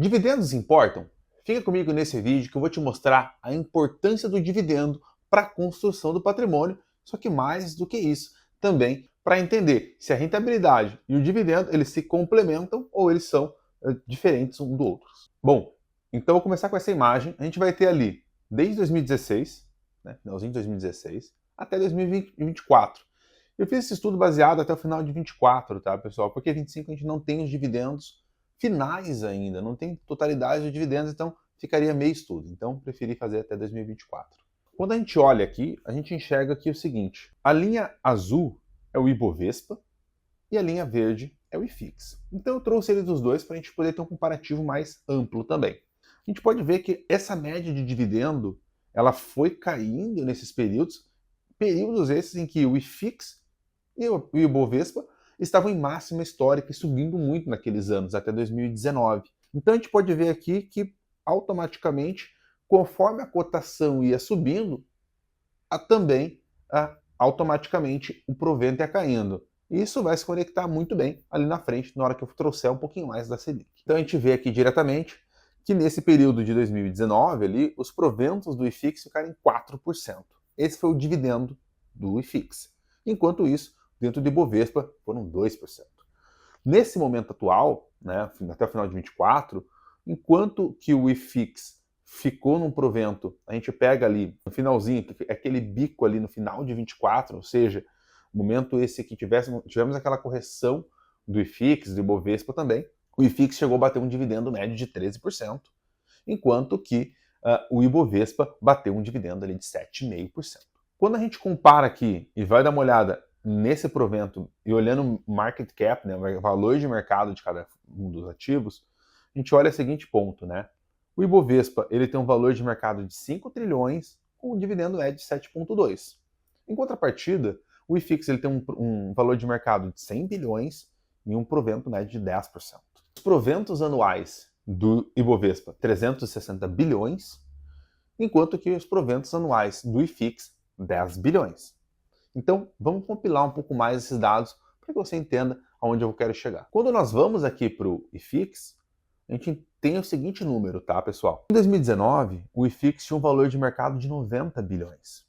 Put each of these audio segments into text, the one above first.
Dividendos importam? Fica comigo nesse vídeo que eu vou te mostrar a importância do dividendo para a construção do patrimônio, só que mais do que isso, também para entender se a rentabilidade e o dividendo eles se complementam ou eles são diferentes um do outro. Bom, então vou começar com essa imagem. A gente vai ter ali desde 2016, né, finalzinho de 2016, até 2024. Eu fiz esse estudo baseado até o final de 24, tá, pessoal? Porque 25 a gente não tem os dividendos finais ainda, não tem totalidade de dividendos, então ficaria meio estudo. Então, preferi fazer até 2024. Quando a gente olha aqui, a gente enxerga aqui o seguinte: a linha azul é o Ibovespa e a linha verde é o IFIX. Então, eu trouxe eles dos dois para a gente poder ter um comparativo mais amplo também. A gente pode ver que essa média de dividendo ela foi caindo nesses períodos, períodos esses em que o IFIX e o Ibovespa estavam em máxima histórica e subindo muito naqueles anos, até 2019. Então a gente pode ver aqui que automaticamente, conforme a cotação ia subindo, automaticamente o provento ia caindo. E isso vai se conectar muito bem ali na frente, na hora que eu trouxer um pouquinho mais da Selic. Então a gente vê aqui diretamente que nesse período de 2019, ali, os proventos do IFIX ficaram em 4%. Esse foi o dividendo do IFIX. Enquanto isso, dentro do Ibovespa foram 2%. Nesse momento atual, né, até o final de 24, enquanto que o IFIX ficou num provento, a gente pega ali no finalzinho, aquele bico ali no final de 24, ou seja, no momento esse que tivemos aquela correção do IFIX, do Ibovespa também, o IFIX chegou a bater um dividendo médio de 13%, enquanto que o Ibovespa bateu um dividendo ali de 7,5%. Quando a gente compara aqui e vai dar uma olhada nesse provento e olhando o market cap, né, o valor de mercado de cada um dos ativos, a gente olha o seguinte ponto, né? O Ibovespa ele tem um valor de mercado de 5 trilhões com um dividendo médio de 7,2. Em contrapartida, o IFIX ele tem um valor de mercado de 100 bilhões e um provento médio de 10%. Os proventos anuais do Ibovespa, 360 bilhões, enquanto que os proventos anuais do IFIX, 10 bilhões. Então, vamos compilar um pouco mais esses dados para que você entenda aonde eu quero chegar. Quando nós vamos aqui para o IFIX, a gente tem o seguinte número, tá, pessoal? Em 2019, o IFIX tinha um valor de mercado de 90 bilhões.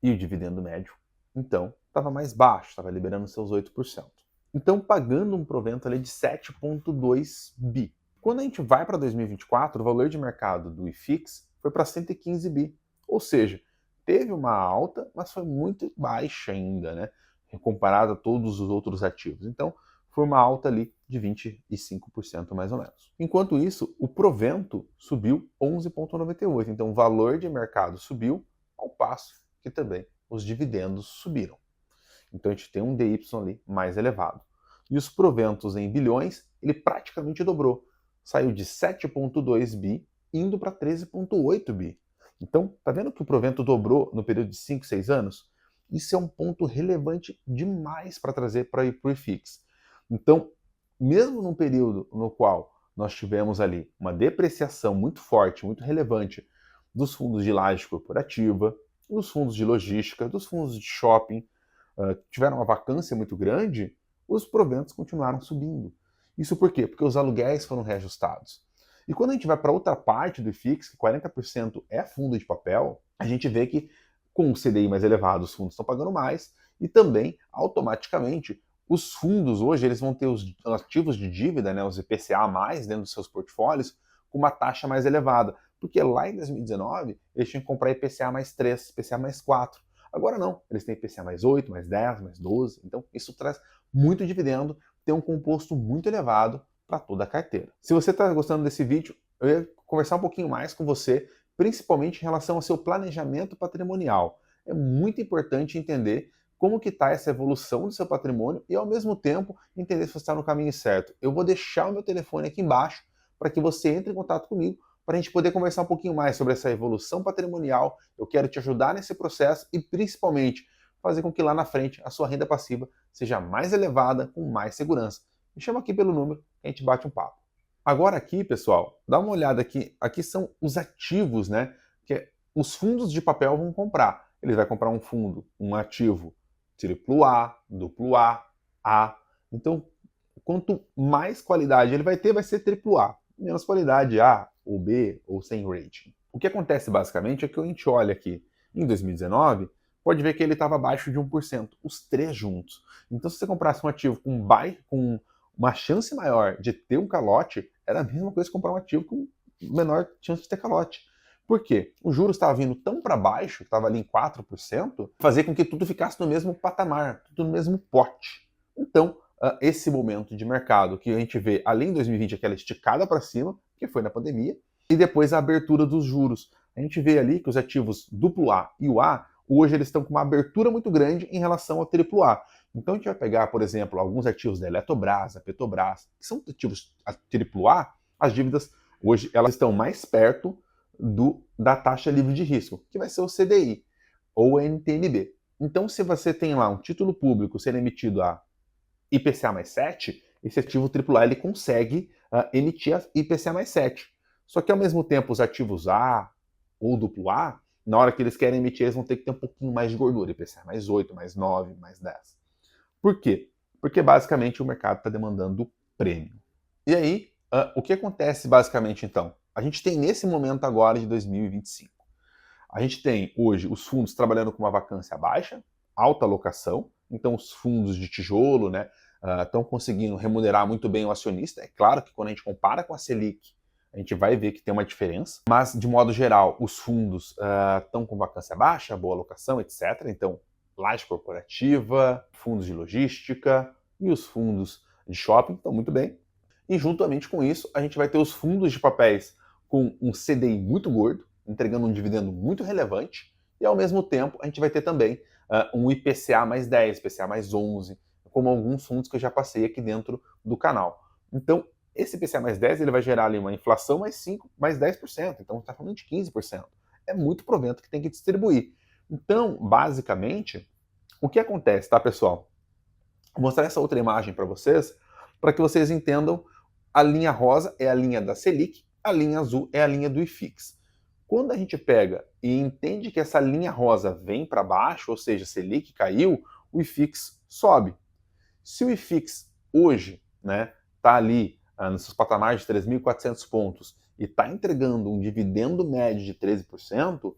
E o dividendo médio, então, estava mais baixo, estava liberando seus 8%. Então, pagando um provento ali de 7,2 bi. Quando a gente vai para 2024, o valor de mercado do IFIX foi para 115 bi. Ou seja, teve uma alta, mas foi muito baixa ainda, né? Comparado a todos os outros ativos. Então, foi uma alta ali de 25% mais ou menos. Enquanto isso, o provento subiu 11,98. Então, o valor de mercado subiu, ao passo que também os dividendos subiram. Então, a gente tem um DY ali mais elevado. E os proventos em bilhões, ele praticamente dobrou. Saiu de 7,2 bi, indo para 13,8 bi. Então, tá vendo que o provento dobrou no período de 5, 6 anos? Isso é um ponto relevante demais para trazer para o IFIX. Então, mesmo num período no qual nós tivemos ali uma depreciação muito forte, muito relevante dos fundos de laje corporativa, dos fundos de logística, dos fundos de shopping, tiveram uma vacância muito grande, os proventos continuaram subindo. Isso por quê? Porque os aluguéis foram reajustados. E quando a gente vai para outra parte do IFIX, que 40% é fundo de papel, a gente vê que com o CDI mais elevado os fundos estão pagando mais e também, automaticamente, os fundos hoje eles vão ter os ativos de dívida, né, os IPCA+, dentro dos seus portfólios, com uma taxa mais elevada. Porque lá em 2019, eles tinham que comprar IPCA mais 3, IPCA mais 4. Agora não, eles têm IPCA mais 8, mais 10, mais 12. Então, isso traz muito dividendo, tem um composto muito elevado para toda a carteira. Se você está gostando desse vídeo, eu ia conversar um pouquinho mais com você, principalmente em relação ao seu planejamento patrimonial. É muito importante entender como que está essa evolução do seu patrimônio e, ao mesmo tempo, entender se você está no caminho certo. Eu vou deixar o meu telefone aqui embaixo para que você entre em contato comigo para a gente poder conversar um pouquinho mais sobre essa evolução patrimonial. Eu quero te ajudar nesse processo e, principalmente, fazer com que lá na frente a sua renda passiva seja mais elevada, com mais segurança. Me chama aqui pelo número e a gente bate um papo. Agora aqui, pessoal, dá uma olhada aqui. Aqui são os ativos, né? Que os fundos de papel vão comprar. Ele vai comprar um fundo, um ativo AAA, AA, A. Então, quanto mais qualidade ele vai ter, vai ser AAA. menos qualidade, A ou B ou sem rating. O que acontece basicamente é que a gente olha aqui em 2019, pode ver que ele estava abaixo de 1%, os três juntos. Então, se você comprasse um ativo com uma chance maior de ter um calote, era a mesma coisa que comprar um ativo com menor chance de ter calote. Por quê? O juros estava vindo tão para baixo, estava ali em 4%, fazer com que tudo ficasse no mesmo patamar, tudo no mesmo pote. Então, esse momento de mercado que a gente vê, além de 2020, aquela esticada para cima, que foi na pandemia, e depois a abertura dos juros. A gente vê ali que os ativos AA e o A, hoje eles estão com uma abertura muito grande em relação ao AAA. Então a gente vai pegar, por exemplo, alguns ativos da Eletrobras, da Petrobras, que são ativos AAA, as dívidas hoje elas estão mais perto da taxa livre de risco, que vai ser o CDI ou NTNB. Então, se você tem lá um título público sendo emitido a IPCA mais 7, esse ativo AAA ele consegue emitir a IPCA mais 7. Só que, ao mesmo tempo, os ativos A ou AA, na hora que eles querem emitir, eles vão ter que ter um pouquinho mais de gordura, IPCA mais 8, mais 9, mais 10. Por quê? Porque, basicamente, o mercado está demandando prêmio. E aí, o que acontece, basicamente, então? A gente tem, nesse momento agora de 2025, a gente tem, hoje, os fundos trabalhando com uma vacância baixa, alta alocação, então os fundos de tijolo, né, estão conseguindo remunerar muito bem o acionista. É claro que quando a gente compara com a Selic, a gente vai ver que tem uma diferença, mas de modo geral os fundos estão com vacância baixa, boa alocação, etc. Então, laje corporativa, fundos de logística e os fundos de shopping estão muito bem. E juntamente com isso, a gente vai ter os fundos de papéis com um CDI muito gordo, entregando um dividendo muito relevante, e ao mesmo tempo a gente vai ter também um IPCA mais 10, IPCA mais 11, como alguns fundos que eu já passei aqui dentro do canal. Então, esse IPCA mais 10 ele vai gerar ali uma inflação mais 5, mais 10%, então está falando de 15%. É muito provento que tem que distribuir. Então, basicamente, o que acontece, tá, pessoal? Vou mostrar essa outra imagem para que vocês entendam. A linha rosa é a linha da Selic, a linha azul é a linha do IFIX. Quando a gente pega e entende que essa linha rosa vem para baixo, ou seja, Selic caiu, o IFIX sobe. Se o IFIX hoje está ali nos seus patamares de 3.400 pontos e está entregando um dividendo médio de 13%,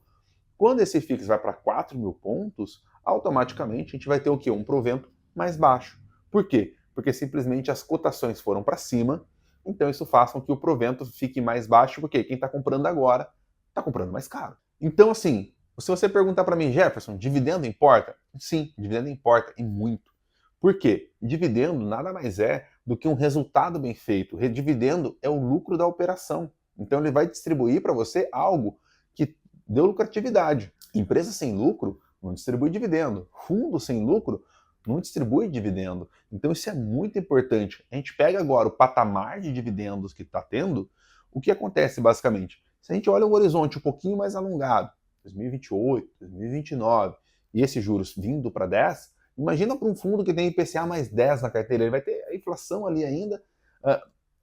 quando esse IFIX vai para 4.000 pontos, automaticamente a gente vai ter o quê? Um provento mais baixo. Por quê? Porque simplesmente as cotações foram para cima, então isso faz com que o provento fique mais baixo, porque quem está comprando agora está comprando mais caro. Então, assim, se você perguntar para mim, Jefferson, dividendo importa? Sim, dividendo importa, e muito. Por quê? Dividendo nada mais é do que um resultado bem feito. Dividendo é o lucro da operação. Então ele vai distribuir para você algo que deu lucratividade. Empresa sem lucro não distribui dividendo. Fundo sem lucro não distribui dividendo. Então isso é muito importante. A gente pega agora o patamar de dividendos que está tendo, o que acontece basicamente? Se a gente olha um horizonte um pouquinho mais alongado, 2028, 2029, e esses juros vindo para 10, imagina para um fundo que tem IPCA mais 10 na carteira, ele vai ter a inflação ali ainda,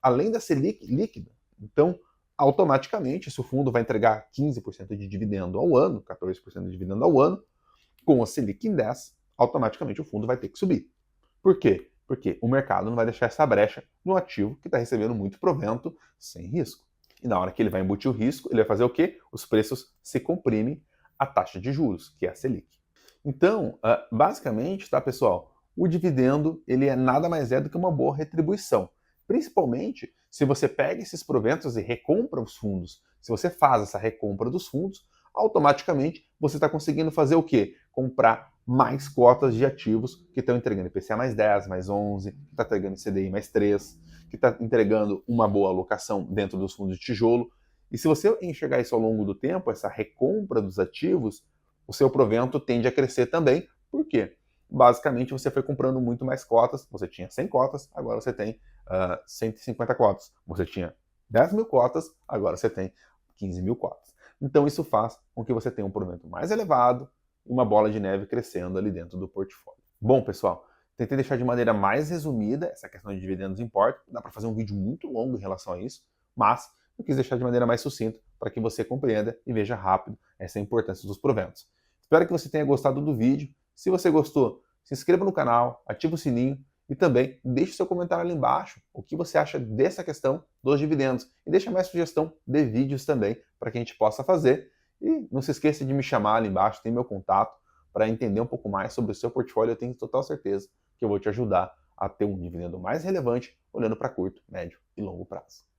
além da Selic líquida. Então, automaticamente, se o fundo vai entregar 15% de dividendo ao ano, 14% de dividendo ao ano, com a Selic em 10, automaticamente o fundo vai ter que subir. Por quê? Porque o mercado não vai deixar essa brecha no ativo que está recebendo muito provento sem risco. E na hora que ele vai embutir o risco, ele vai fazer o quê? Os preços se comprimem à taxa de juros, que é a Selic. Então, basicamente, tá, pessoal, o dividendo ele é nada mais é do que uma boa retribuição. Principalmente se você pega esses proventos e recompra os fundos. Se você faz essa recompra dos fundos, automaticamente você está conseguindo fazer o quê? Comprar mais cotas de ativos que estão entregando IPCA mais 10, mais 11, que está entregando CDI mais 3, que está entregando uma boa alocação dentro dos fundos de tijolo. E se você enxergar isso ao longo do tempo, essa recompra dos ativos, o seu provento tende a crescer também. Por quê? Basicamente, você foi comprando muito mais cotas. Você tinha 100 cotas, agora você tem 150 cotas. Você tinha 10 mil cotas, agora você tem 15 mil cotas. Então, isso faz com que você tenha um provento mais elevado e uma bola de neve crescendo ali dentro do portfólio. Bom, pessoal, tentei deixar de maneira mais resumida essa questão de dividendos importa. Dá para fazer um vídeo muito longo em relação a isso, mas eu quis deixar de maneira mais sucinta para que você compreenda e veja rápido essa importância dos proventos. Espero que você tenha gostado do vídeo. Se você gostou, se inscreva no canal, ative o sininho E também deixe seu comentário ali embaixo o que você acha dessa questão dos dividendos. E deixa mais sugestão de vídeos também para que a gente possa fazer. E não se esqueça de me chamar ali embaixo, tem meu contato, para entender um pouco mais sobre o seu portfólio. Eu tenho total certeza que eu vou te ajudar a ter um dividendo mais relevante olhando para curto, médio e longo prazo.